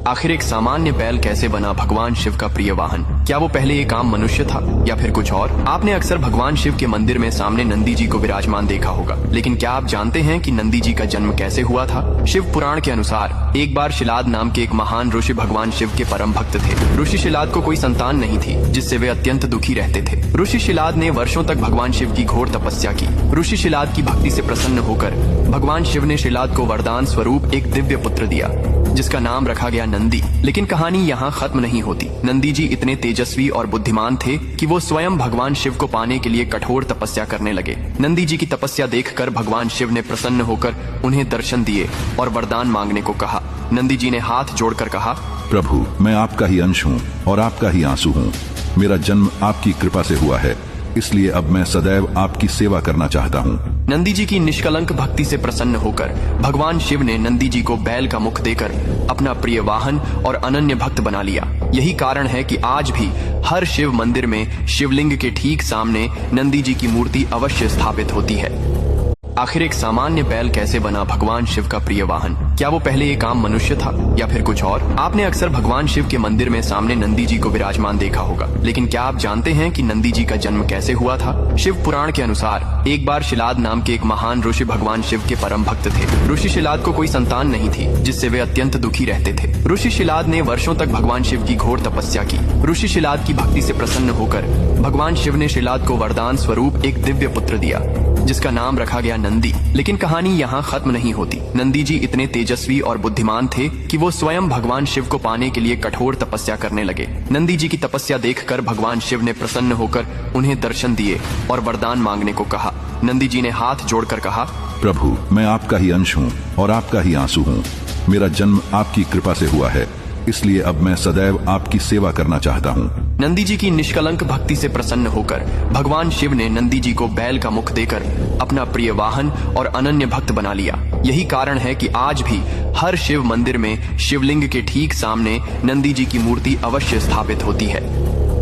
आखिर एक सामान्य बैल कैसे बना भगवान शिव का प्रिय वाहन? क्या वो पहले एक आम मनुष्य था या फिर कुछ और? आपने अक्सर भगवान शिव के मंदिर में सामने नंदी जी को विराजमान देखा होगा, लेकिन क्या आप जानते हैं कि नंदी जी का जन्म कैसे हुआ था? शिव पुराण के अनुसार एक बार शिलाद नाम के एक महान ऋषि भगवान शिव के परम भक्त थे। ऋषि शिलाद को कोई संतान नहीं थी, जिससे वे अत्यंत दुखी रहते थे। ऋषि शिलाद ने वर्षों तक भगवान शिव की घोर तपस्या की। ऋषि शिलाद की भक्ति से प्रसन्न होकर भगवान शिव ने शिलाद को वरदान स्वरूप एक दिव्य पुत्र दिया, जिसका नाम रखा गया नंदी। लेकिन कहानी यहाँ खत्म नहीं होती। नंदी जी इतने तेजस्वी और बुद्धिमान थे कि वो स्वयं भगवान शिव को पाने के लिए कठोर तपस्या करने लगे। नंदी जी की तपस्या देखकर भगवान शिव ने प्रसन्न होकर उन्हें दर्शन दिए और वरदान मांगने को कहा। नंदी जी ने हाथ जोड़कर कहा, प्रभु, मैं आपका ही अंश हूँ और आपका ही आंसू हूँ। मेरा जन्म आपकी कृपा से हुआ है, इसलिए अब मैं सदैव आपकी सेवा करना चाहता हूँ। नंदी जी की निष्कलंक भक्ति से प्रसन्न होकर भगवान शिव ने नंदी जी को बैल का मुख देकर अपना प्रिय वाहन और अनन्य भक्त बना लिया। यही कारण है कि आज भी हर शिव मंदिर में शिवलिंग के ठीक सामने नंदी जी की मूर्ति अवश्य स्थापित होती है। आखिर एक सामान्य बैल कैसे बना भगवान शिव का प्रिय वाहन? क्या वो पहले एक आम मनुष्य था या फिर कुछ और? आपने अक्सर भगवान शिव के मंदिर में सामने नंदी जी को विराजमान देखा होगा, लेकिन क्या आप जानते हैं कि नंदी जी का जन्म कैसे हुआ था? शिव पुराण के अनुसार एक बार शिलाद नाम के एक महान ऋषि भगवान शिव के परम भक्त थे। ऋषि शिलाद को कोई संतान नहीं थी, जिससे वे अत्यंत दुखी रहते थे। ऋषि शिलाद ने वर्षों तक भगवान शिव की घोर तपस्या की। ऋषि शिलाद की भक्ति से प्रसन्न होकर भगवान शिव ने शिलाद को वरदान स्वरूप एक दिव्य पुत्र दिया, जिसका नाम रखा गया नंदी। लेकिन कहानी यहाँ खत्म नहीं होती। नंदी जी इतने तेजस्वी और बुद्धिमान थे कि वो स्वयं भगवान शिव को पाने के लिए कठोर तपस्या करने लगे। नंदी जी की तपस्या देखकर भगवान शिव ने प्रसन्न होकर उन्हें दर्शन दिए और वरदान मांगने को कहा। नंदी जी ने हाथ जोड़कर कहा, प्रभु, मैं आपका ही अंश हूँ और आपका ही आंसू हूँ। मेरा जन्म आपकी कृपा से हुआ है, इसलिए अब मैं सदैव आपकी सेवा करना चाहता हूँ। नंदी जी की निष्कलंक भक्ति से प्रसन्न होकर भगवान शिव ने नंदी जी को बैल का मुख देकर अपना प्रिय वाहन और अनन्य भक्त बना लिया। यही कारण है कि आज भी हर शिव मंदिर में शिवलिंग के ठीक सामने नंदी जी की मूर्ति अवश्य स्थापित होती है।